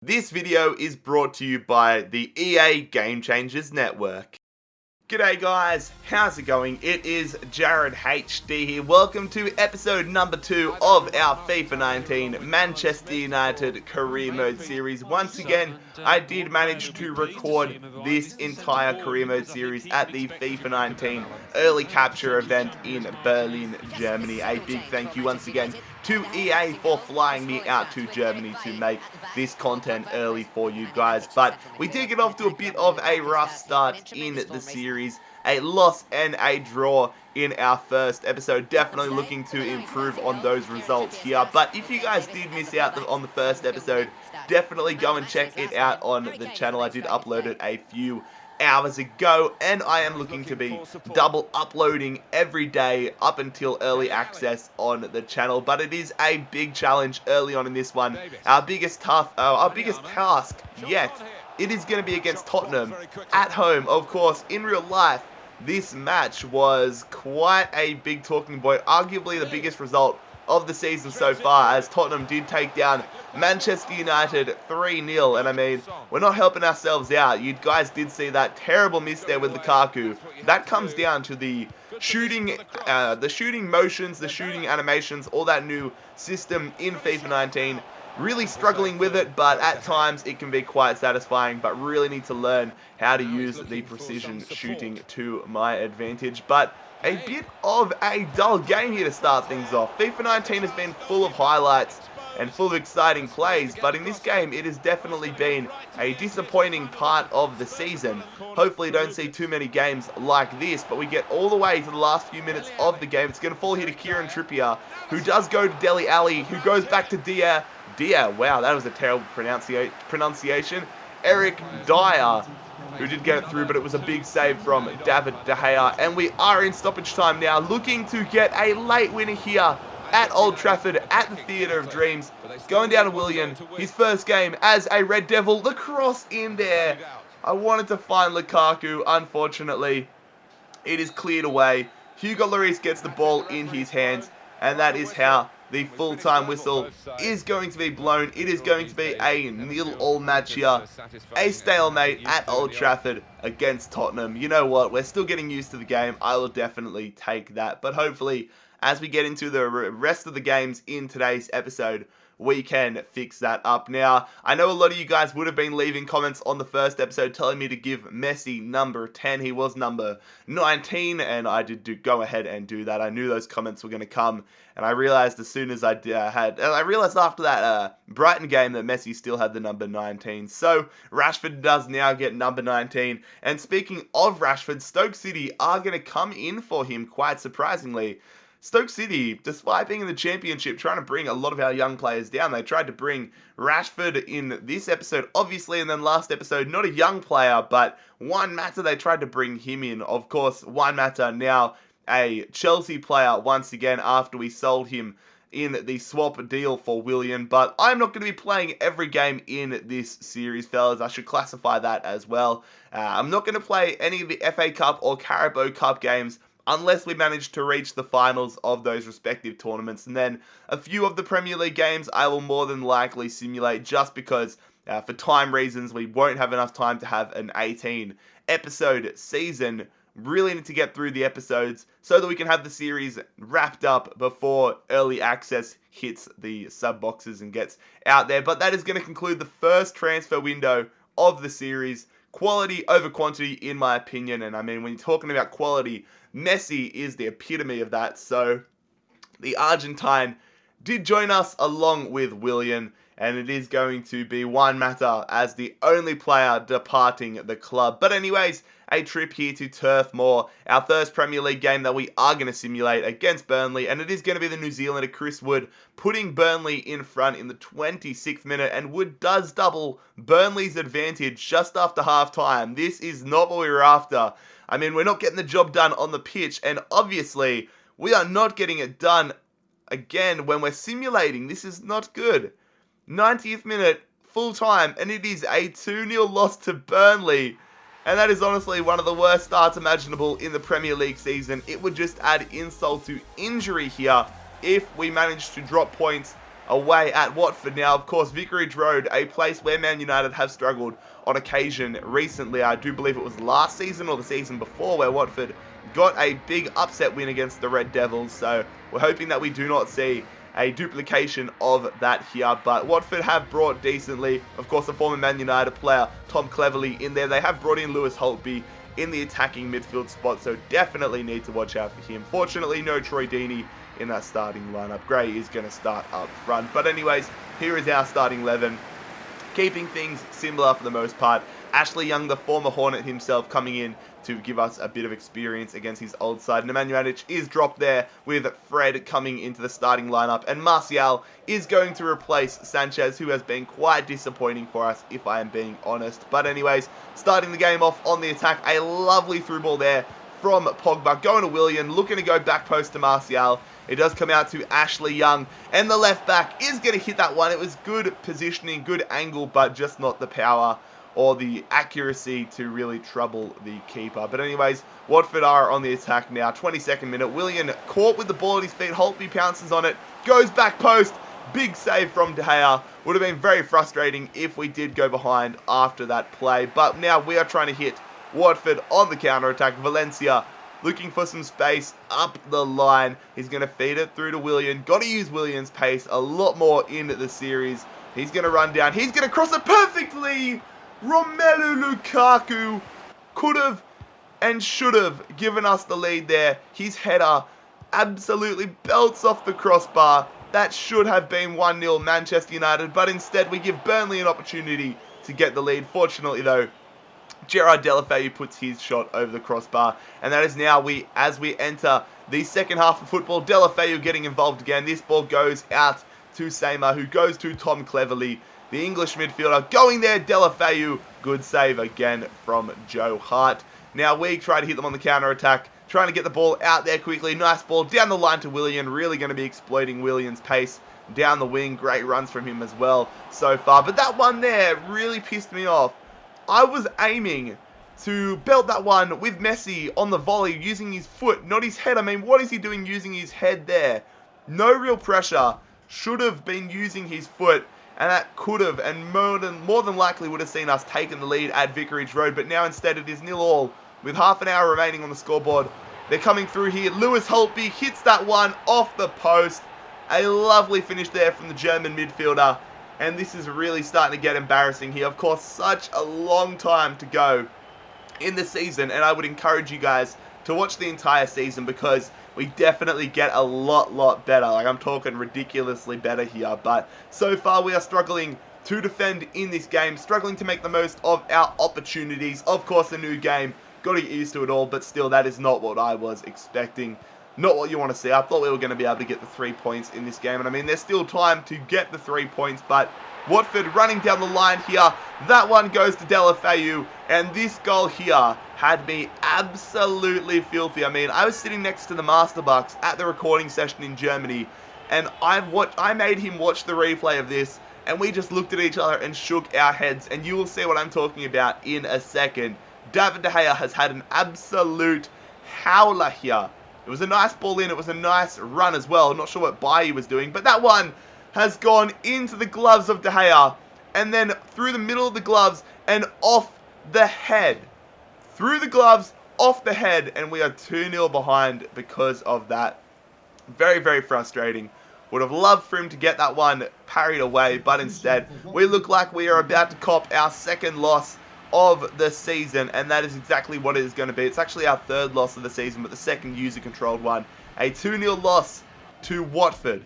This video is brought to you by the EA Game Changers Network. G'day guys, how's it going? It is JarradHD here. Welcome to episode number 2 of our FIFA 19 Manchester United Career Mode series. Once again, I did manage to record this entire Career Mode series at the FIFA 19 early capture event in Berlin, Germany. A big thank you once again to EA for flying me out to Germany to make this content early for you guys. But we did get off to a bit of a rough start in the series. A loss and a draw in our first episode. Definitely looking to improve on those results here. But if you guys did miss out on the first episode, definitely go and check it out on the channel. I did upload it a few hours ago, and I am looking to be double uploading every day up until early access on the channel. But it is a big challenge early on in this one. Our biggest task yet, it is going to be against Tottenham at home. Of course, in real life, this match was quite a big talking point, arguably the biggest result of the season so far, as Tottenham did take down Manchester United 3-0, and I mean, we're not helping ourselves out. You guys did see that terrible miss there with Lukaku. That comes down to the shooting motions, the shooting animations, all that new system in FIFA 19. Really struggling with it, but at times it can be quite satisfying, but really need to learn how to use the precision shooting to my advantage. But a bit of a dull game here to start things off. FIFA 19 has been full of highlights and full of exciting plays, but in this game it has definitely been a disappointing part of the season. Hopefully don't see too many games like this, but we get all the way to the last few minutes of the game. It's going to fall here to Kieran Trippier, who does go to Dele Alli, who goes back to Dia, wow, that was a terrible pronunciation. Eric Dyer, who did get it through, but it was a big save from David De Gea. And we are in stoppage time now, looking to get a late winner here at Old Trafford, at the Theatre of Dreams. Going down to Willian, his first game as a Red Devil. The cross in there. I wanted to find Lukaku. Unfortunately, it is cleared away. Hugo Lloris gets the ball in his hands, and that is how the full-time whistle is going to be blown. It is going to be a 0-0 match here. A stalemate at Old Trafford against Tottenham. You know what? We're still getting used to the game. I will definitely take that. But hopefully, as we get into the rest of the games in today's episode, we can fix that up. Now, I know a lot of you guys would have been leaving comments on the first episode telling me to give Messi number 10. He was number 19, and I did go ahead and do that. I knew those comments were going to come, and I realized as soon as I realized after that Brighton game that Messi still had the number 19. So, Rashford does now get number 19. And speaking of Rashford, Stoke City are going to come in for him, quite surprisingly. Stoke City, despite being in the Championship, trying to bring a lot of our young players down. They tried to bring Rashford in this episode, obviously, and then last episode, not a young player, but Juan Mata, they tried to bring him in. Of course, Juan Mata now a Chelsea player once again after we sold him in the swap deal for Willian. But I'm not going to be playing every game in this series, fellas. I should classify that as well. I'm not going to play any of the FA Cup or Carabao Cup games unless we manage to reach the finals of those respective tournaments. And then a few of the Premier League games I will more than likely simulate, just because for time reasons we won't have enough time to have an 18 episode season. Really need to get through the episodes so that we can have the series wrapped up before early access hits the sub boxes and gets out there. But that is going to conclude the first transfer window of the series. Quality over quantity, in my opinion. And I mean, when you're talking about quality, Messi is the epitome of that. So the Argentine did join us along with Willian, and it is going to be Juan Mata as the only player departing the club. But anyways, a trip here to Turf Moor, our first Premier League game that we are going to simulate against Burnley, and it is going to be the New Zealander Chris Wood putting Burnley in front in the 26th minute, and Wood does double Burnley's advantage just after half-time. This is not what we were after. I mean, we're not getting the job done on the pitch, and obviously, we are not getting it done again when we're simulating. This is not good. 90th minute, full time, and it is a 2-0 loss to Burnley. And that is honestly one of the worst starts imaginable in the Premier League season. It would just add insult to injury here if we manage to drop points away at Watford. Now, of course, Vicarage Road, a place where Man United have struggled on occasion recently. I do believe it was last season or the season before where Watford got a big upset win against the Red Devils. So we're hoping that we do not see a duplication of that here. But Watford have brought decently, of course, a former Man United player, Tom Cleverley, in there. They have brought in Lewis Holtby in the attacking midfield spot, so definitely need to watch out for him. Fortunately, no Troy Deeney in that starting lineup. Gray is going to start up front. But anyways, here is our starting 11. Keeping things similar for the most part. Ashley Young, the former Hornet himself, coming in to give us a bit of experience against his old side. Nemanja is dropped there with Fred coming into the starting lineup. And Martial is going to replace Sanchez, who has been quite disappointing for us, if I am being honest. But anyways, starting the game off on the attack. A lovely through ball there from Pogba. Going to Willian, looking to go back post to Martial. It does come out to Ashley Young, and the left back is going to hit that one. It was good positioning, good angle, but just not the power or the accuracy to really trouble the keeper. But anyways, Watford are on the attack now. 22nd minute. Willian caught with the ball at his feet. Holtby pounces on it. Goes back post. Big save from De Gea. Would have been very frustrating if we did go behind after that play. But now we are trying to hit Watford on the counter-attack. Valencia looking for some space up the line. He's going to feed it through to Willian. Got to use Willian's pace a lot more in the series. He's going to run down. He's going to cross it perfectly. Romelu Lukaku could have and should have given us the lead there. His header absolutely belts off the crossbar. That should have been 1-0 Manchester United, but instead we give Burnley an opportunity to get the lead. Fortunately though, Gerard Deulofeu puts his shot over the crossbar, and that is now as we enter the second half of football. Deulofeu getting involved again. This ball goes out to Seymour, who goes to Tom Cleverley, the English midfielder. Going there, Deulofeu. Good save again from Joe Hart. Now we try to hit them on the counter-attack, trying to get the ball out there quickly. Nice ball down the line to Willian. Really going to be exploiting Willian's pace down the wing. Great runs from him as well so far. But that one there really pissed me off. I was aiming to belt that one with Messi on the volley using his foot, not his head. I mean, what is he doing using his head there? No real pressure. Should have been using his foot, and that could have and more than likely would have seen us taking the lead at Vicarage Road. But now instead it is 0-0 with half an hour remaining on the scoreboard. They're coming through here. Lewis Holtby hits that one off the post. A lovely finish there from the German midfielder. And this is really starting to get embarrassing here. Of course, such a long time to go in the season. And I would encourage you guys to watch the entire season, because we definitely get a lot better. Like, I'm talking ridiculously better here. But so far, we are struggling to defend in this game. Struggling to make the most of our opportunities. Of course, a new game. Got to get used to it all. But still, that is not what I was expecting. Not what you want to see. I thought we were going to be able to get the 3 points in this game. And I mean, there's still time to get the 3 points. But Watford running down the line here. That one goes to Deulofeu. And this goal here had me absolutely filthy. I mean, I was sitting next to the Masterbucks at the recording session in Germany. And I made him watch the replay of this. And we just looked at each other and shook our heads. And you will see what I'm talking about in a second. David De Gea has had an absolute howler here. It was a nice ball in. It was a nice run as well. Not sure what Bailly was doing. But that one has gone into the gloves of De Gea. And then through the middle of the gloves and off the head. Through the gloves, off the head. And we are 2-0 behind because of that. Very frustrating. Would have loved for him to get that one parried away. But instead, we look like we are about to cop our second loss of the season, and that is exactly what it is going to be. It's actually our third loss of the season, but the second user-controlled one. A 2-0 loss to Watford.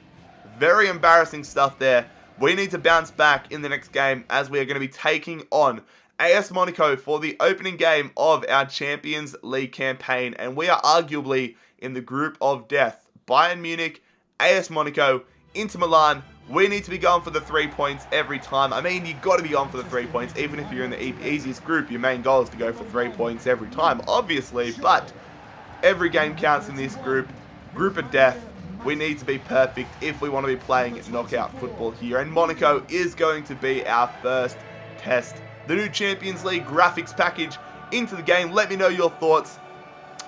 Very embarrassing stuff there. We need to bounce back in the next game, as we are going to be taking on AS Monaco for the opening game of our Champions League campaign, and we are arguably in the group of death. Bayern Munich, AS Monaco, Inter Milan. We need to be going for the 3 points every time. I mean, you got to be going for the 3 points. Even if you're in the easiest group, your main goal is to go for 3 points every time, obviously. But every game counts in this group. Group of death. We need to be perfect if we want to be playing knockout football here. And Monaco is going to be our first test. The new Champions League graphics package into the game. Let me know your thoughts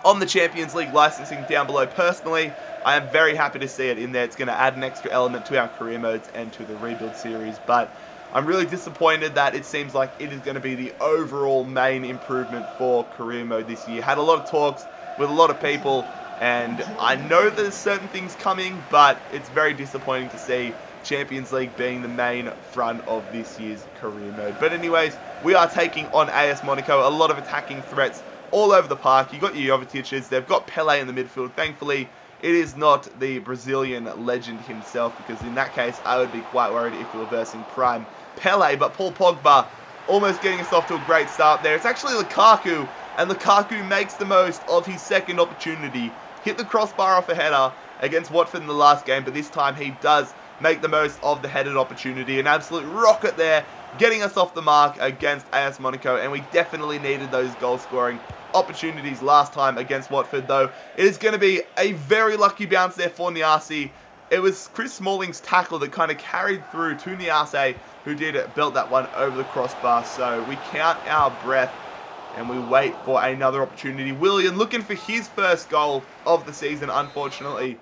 on the Champions League licensing down below. Personally, I am very happy to see it in there. It's going to add an extra element to our career modes and to the rebuild series, but I'm really disappointed that it seems like it is going to be the overall main improvement for career mode this year. Had a lot of talks with a lot of people, and I know there's certain things coming, but it's very disappointing to see Champions League being the main front of this year's career mode. But anyways, we are taking on AS Monaco. A lot of attacking threats all over the park. You got your Jovicic's, they've got Pele in the midfield. Thankfully, it is not the Brazilian legend himself, because in that case, I would be quite worried if we were versing Prime Pele. But Paul Pogba almost getting us off to a great start there. It's actually Lukaku, and Lukaku makes the most of his second opportunity. Hit the crossbar off a header against Watford in the last game, but this time he does make the most of the headed opportunity. An absolute rocket there, getting us off the mark against AS Monaco, and we definitely needed those goal-scoring opportunities last time against Watford, though. It is going to be a very lucky bounce there for Niasse. It was Chris Smalling's tackle that kind of carried through to Niasse, who did belt that one over the crossbar. So we count our breath and we wait for another opportunity. Willian looking for his first goal of the season, unfortunately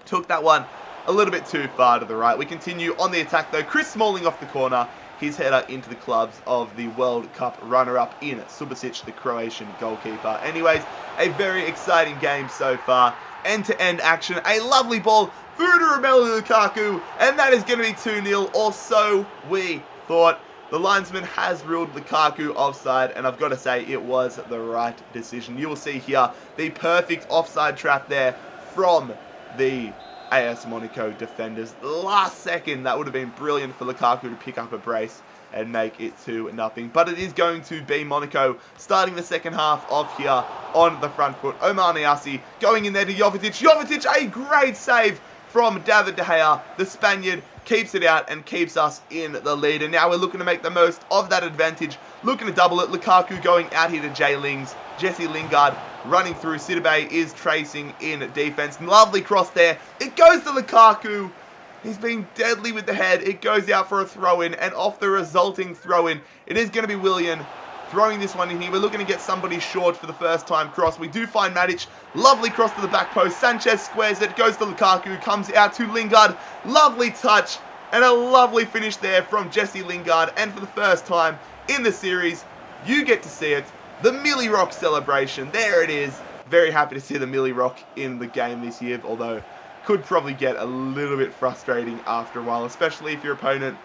took that one a little bit too far to the right. We continue on the attack though. Chris Smalling off the corner. His header into the clubs of the World Cup runner-up in Subasic, the Croatian goalkeeper. Anyways, a very exciting game so far. End-to-end action. A lovely ball through to Romelu Lukaku. And that is going to be 2-0, or so we thought. The linesman has ruled Lukaku offside, and I've got to say it was the right decision. You will see here the perfect offside trap there from the AS Monaco defenders. Last second, that would have been brilliant for Lukaku to pick up a brace and make it 2-0. But it is going to be Monaco starting the second half of here on the front foot. Omar Niasse going in there to Jovetic. Jovetic, a great save from David De Gea. The Spaniard keeps it out and keeps us in the lead. And now we're looking to make the most of that advantage. Looking to double it. Lukaku going out here to Jesse Lingard running through. Sidibe is tracing in defense. Lovely cross there. It goes to Lukaku. He's being deadly with the head. It goes out for a throw-in, and off the resulting throw-in, it is going to be Willian throwing this one in here. We're looking to get somebody short for the first time cross. We do find Matic. Lovely cross to the back post. Sanchez squares it. Goes to Lukaku. Comes out to Lingard. Lovely touch. And a lovely finish there from Jesse Lingard. And for the first time in the series, you get to see it. The Millie Rock celebration. There it is. Very happy to see the Millie Rock in the game this year. Although, could probably get a little bit frustrating after a while. Especially if your opponent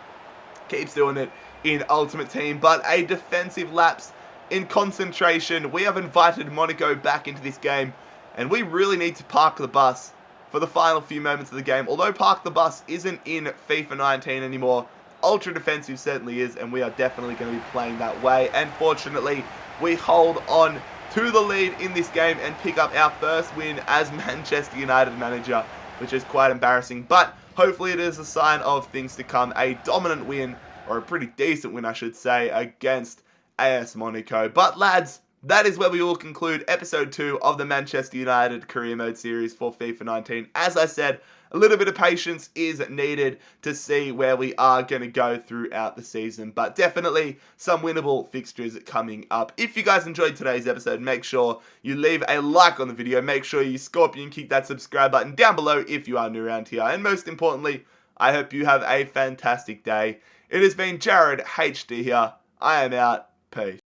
keeps doing it in Ultimate Team. But a defensive lapse in concentration. We have invited Monaco back into this game. And we really need to park the bus for the final few moments of the game. Although Park the Bus isn't in FIFA 19 anymore, Ultra Defensive certainly is, and we are definitely going to be playing that way. And fortunately, we hold on to the lead in this game and pick up our first win as Manchester United manager, which is quite embarrassing. But hopefully it is a sign of things to come. A dominant win, or a pretty decent win I should say, against AS Monaco. But lads, that is where we will conclude episode 2 of the Manchester United Career Mode series for FIFA 19. As I said, a little bit of patience is needed to see where we are going to go throughout the season. But definitely some winnable fixtures coming up. If you guys enjoyed today's episode, make sure you leave a like on the video. Make sure you scorpion kick that subscribe button down below if you are new around here. And most importantly, I hope you have a fantastic day. It has been JarradHD here. I am out. Peace.